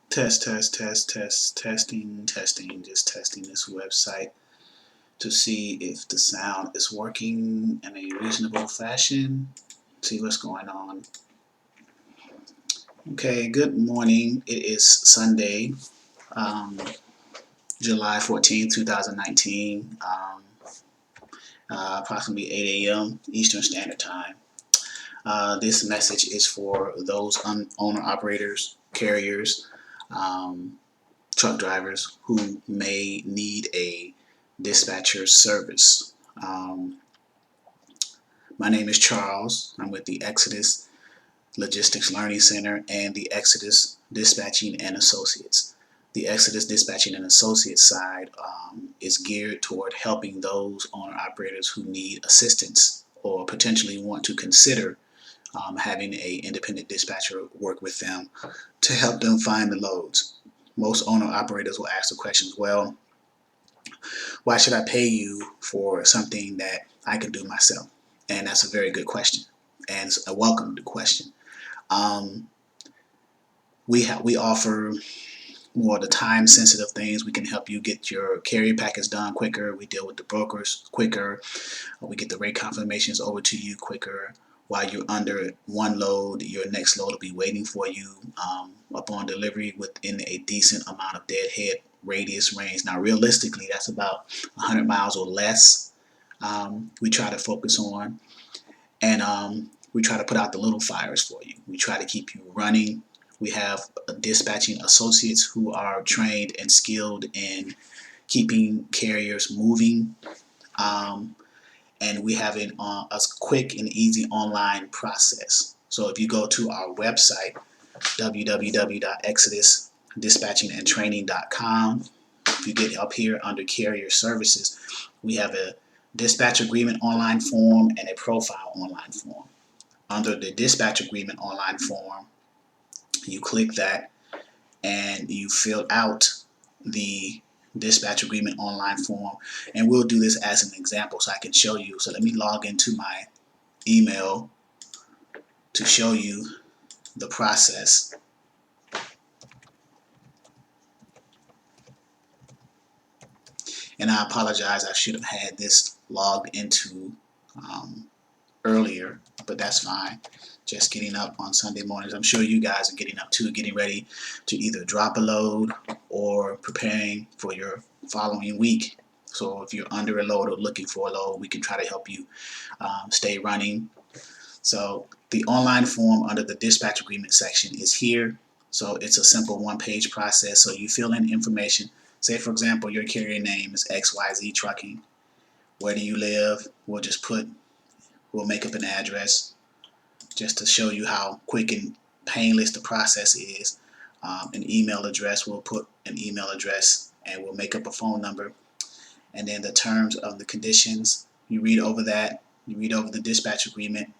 Testing, just testing this website to see if the sound is working in a reasonable fashion. See what's going on. Okay, good morning. It is Sunday, um, July 14th, 2019, approximately 8 a.m. Eastern Standard Time. This message is for those owner-operators, carriers, um, truck drivers who may need a dispatcher service. My name is Charles. I'm with the Exodus Logistics Learning Center and the Exodus Dispatching and Associates. The Exodus Dispatching and Associates side is geared toward helping those owner operators who need assistance or potentially want to consider having an independent dispatcher work with them to help them find the loads. Most owner operators will ask the questions, well, why should I pay you for something that I can do myself? And that's a very good question, and it's a welcome question. Um, we offer more of the time sensitive things. We can help you get your carrier packets done quicker. We deal with the brokers quicker. We get the rate confirmations over to you quicker. While you're under one load, your next load will be waiting for you upon delivery within a decent amount of deadhead radius range. Now, realistically, that's about 100 miles or less. We try to focus on, and we try to put out the little fires for you. We try to keep you running. We have dispatching associates who are trained and skilled in keeping carriers moving. Um, and we have a quick and easy online process. So if you go to our website, www.exodusdispatchingandtraining.com, if you get up here under carrier services, we have a dispatch agreement online form and a profile online form. Under the dispatch agreement online form, you click that and you fill out the dispatch agreement online form, and we'll do this as an example so I can show you. So let me log into my email to show you the process. And I apologize, I should have had this logged into earlier, but that's fine. Just getting up on Sunday mornings. I'm sure you guys are getting up too, getting ready to either drop a load or preparing for your following week. So if you're under a load or looking for a load, we can try to help you stay running. So the online form under the dispatch agreement section is here. So it's a simple one-page process. So you fill in information. Say, for example, your carrier name is XYZ Trucking. Where do you live? We'll make up an address just to show you how quick and painless the process is. An email address, we'll put an email address, and we'll make up a phone number. And then the terms of the conditions, you read over that. You read over the dispatch agreement.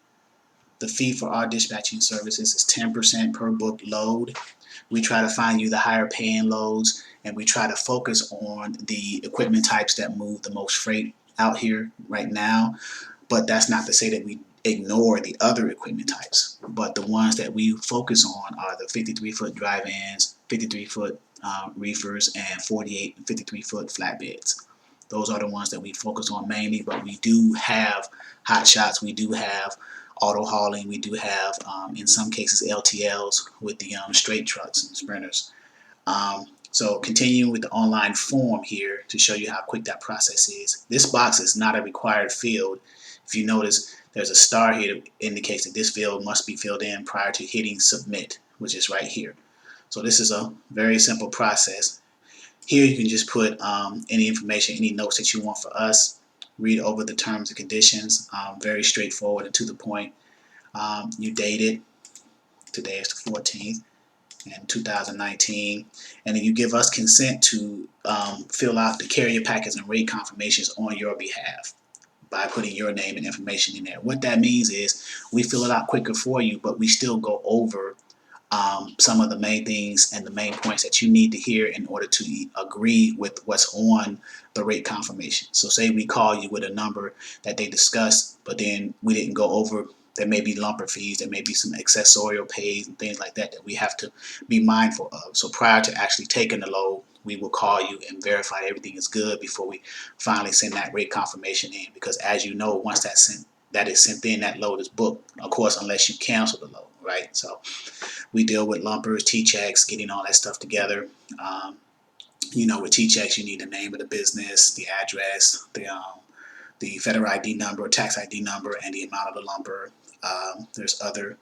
The fee for our dispatching services is 10% per booked load. We try to find you the higher paying loads, and we try to focus on the equipment types that move the most freight out here right now. But that's not to say that we ignore the other equipment types. But the ones that we focus on are the 53-foot drive-ins, 53-foot reefers, and 48 and 53-foot flatbeds. Those are the ones that we focus on mainly, but we do have hot shots, we do have auto hauling, we do have, in some cases, LTLs with the straight trucks and sprinters. So continuing with the online form here to show you how quick that process is. This box is not a required field. If you notice, there's a star here that indicates that this field must be filled in prior to hitting submit, which is right here. So this is a very simple process. Here you can just put any information, any notes that you want for us. Read over the terms and conditions. Very straightforward and to the point. You date it. Today is the 14th in 2019. And then you give us consent to fill out the carrier packets and rate confirmations on your behalf by putting your name and information in there. What that means is we fill it out quicker for you, but we still go over some of the main things and the main points that you need to hear in order to agree with what's on the rate confirmation. So say we call you with a number that they discussed, but then we didn't go over There may be lumper fees, there may be some accessorial pays and things like that that we have to be mindful of. So prior to actually taking the load, we will call you and verify everything is good before we finally send that rate confirmation in. Because as you know, once that is sent in, that load is booked. Of course, unless you cancel the load, right? So we deal with lumpers, T-checks, getting all that stuff together. With T-checks, you need the name of the business, the address, the federal ID number, tax ID number, and the amount of the lumper. There's other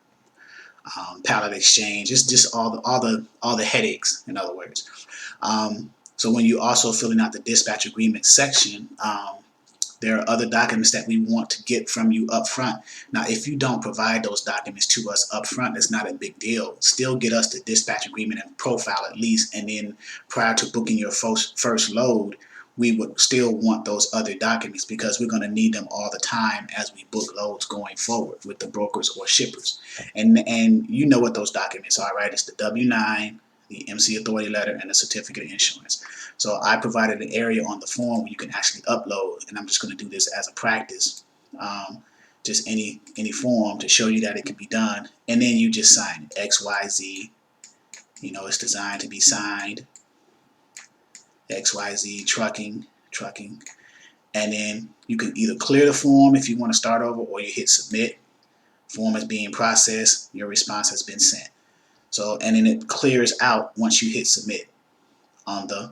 pallet exchange. It's just all the headaches, in other words. So when you also filling out the dispatch agreement section, there are other documents that we want to get from you up front. Now, if you don't provide those documents to us up front, it's not a big deal. Still get us the dispatch agreement and profile at least, and then prior to booking your first load, we would still want those other documents because we're going to need them all the time as we book loads going forward with the brokers or shippers. And you know what those documents are, right? It's the W-9, the MC authority letter, and the certificate of insurance. So I provided an area on the form where you can actually upload, and I'm just going to do this as a practice, just any form to show you that it can be done, and then you just sign it, XYZ. It's designed to be signed, XYZ trucking, and then you can either clear the form if you want to start over, or you hit submit. Form is being processed, your response has been sent. So, and then it clears out once you hit submit on the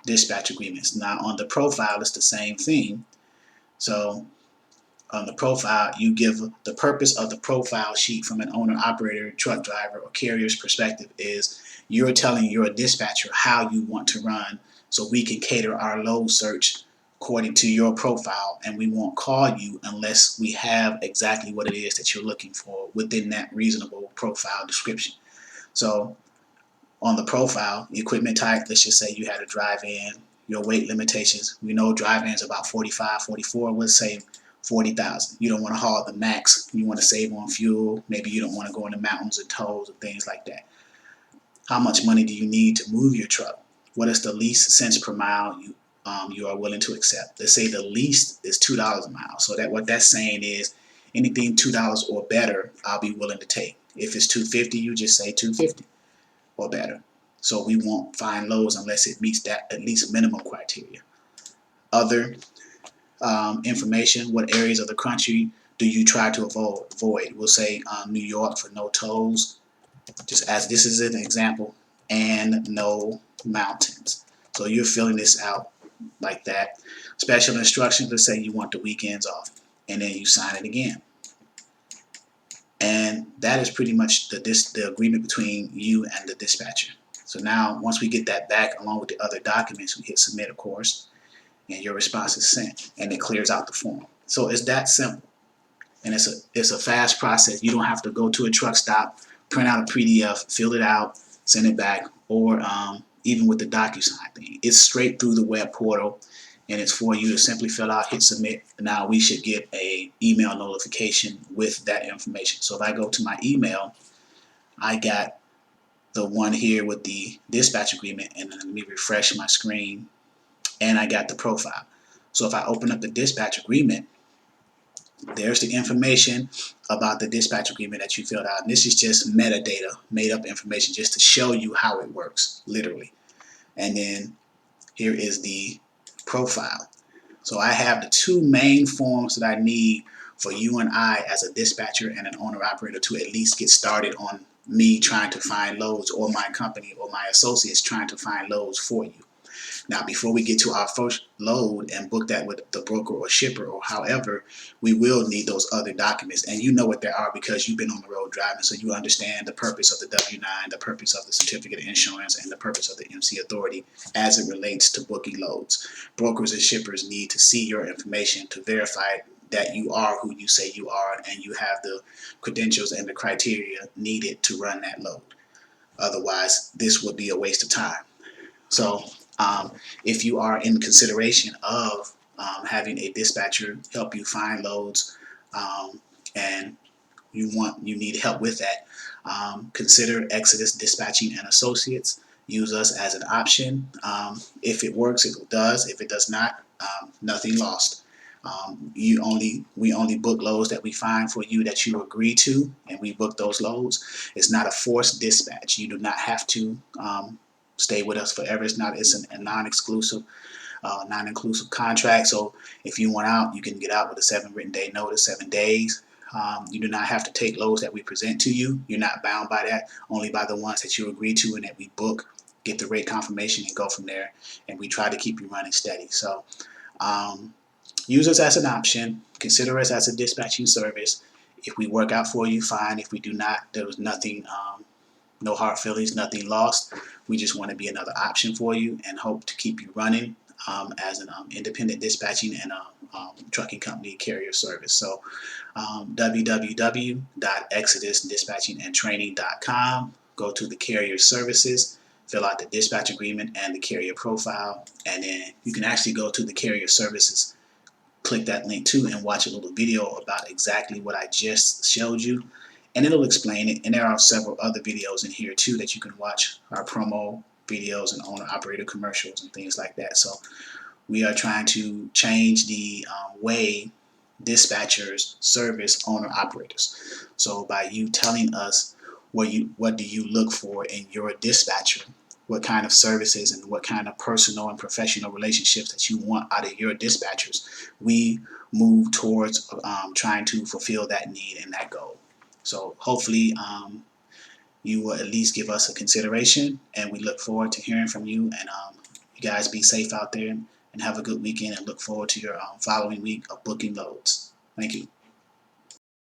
dispatch agreements. Now on the profile, it's the same thing. So on the profile, you give the purpose of the profile sheet from an owner, operator, truck driver, or carrier's perspective is you're telling your dispatcher how you want to run, so we can cater our load search according to your profile, and we won't call you unless we have exactly what it is that you're looking for within that reasonable profile description. So on the profile, the equipment type, let's just say you had a drive-in, your weight limitations. We know drive-in is about 45, 44, let's say 40,000. You don't want to haul the max. You want to save on fuel. Maybe you don't want to go in the mountains and tows and things like that. How much money do you need to move your truck? What is the least cents per mile you are willing to accept? Let's say the least is $2 a mile. So that what that's saying is anything $2 or better, I'll be willing to take. If it's $2.50, you just say $2.50 or better. So we won't find loads unless it meets that at least minimum criteria. Other information, what areas of the country do you try to avoid? We'll say New York for no tolls, just as this is an example, and no mountains. So you're filling this out like that. Special instructions, let's say you want the weekends off, and then you sign it again. And that is pretty much the agreement between you and the dispatcher. So now once we get that back along with the other documents, we hit submit, of course, and your response is sent, and it clears out the form. So it's that simple, and it's a fast process. You don't have to go to a truck stop, print out a PDF, fill it out, send it back, or even with the DocuSign thing. It's straight through the web portal, and it's for you to simply fill out, hit submit. Now we should get a email notification with that information. So if I go to my email, I got the one here with the dispatch agreement, and then let me refresh my screen, and I got the profile. So if I open up the dispatch agreement, there's the information about the dispatch agreement that you filled out. And this is just metadata, made up information, just to show you how it works, literally. And then here is the profile. So I have the two main forms that I need for you and I as a dispatcher and an owner operator to at least get started on me trying to find loads, or my company or my associates trying to find loads for you. Now, before we get to our first load and book that with the broker or shipper or however, we will need those other documents. And you know what they are because you've been on the road driving, so you understand the purpose of the W-9, the purpose of the certificate of insurance, and the purpose of the MC authority as it relates to booking loads. Brokers and shippers need to see your information to verify that you are who you say you are, and you have the credentials and the criteria needed to run that load. Otherwise, this would be a waste of time. So if you are in consideration of having a dispatcher help you find loads, and you need help with that, consider Exodus Dispatching and Associates. Use us as an option. If it works, it does. If it does not, nothing lost. We only book loads that we find for you that you agree to, and we book those loads. It's not a forced dispatch. You do not have to stay with us forever. It's a non-exclusive non-inclusive contract. So if you want out, you can get out with a 7 written day notice, 7 days. You do not have to take loads that we present to you. You're not bound by that, only by the ones that you agree to and that we book. Get the rate confirmation and go from there. And we try to keep you running steady. So use us as an option. Consider us as a dispatching service. If we work out for you, fine. If we do not, there was nothing, no hard feelings, nothing lost. We just want to be another option for you and hope to keep you running as an independent dispatching and trucking company carrier service. So www.exodusdispatchingandtraining.com. Go to the carrier services, fill out the dispatch agreement and the carrier profile, and then you can actually go to the carrier services, click that link too, and watch a little video about exactly what I just showed you, and it'll explain it. And there are several other videos in here too that you can watch, our promo videos and owner operator commercials and things like that. So we are trying to change the way dispatchers service owner operators. So by you telling us what do you look for in your dispatcher, what kind of services and what kind of personal and professional relationships that you want out of your dispatchers, we move towards trying to fulfill that need and that goal. So hopefully you will at least give us a consideration, and we look forward to hearing from you. And you guys be safe out there and have a good weekend, and look forward to your following week of booking loads. Thank you.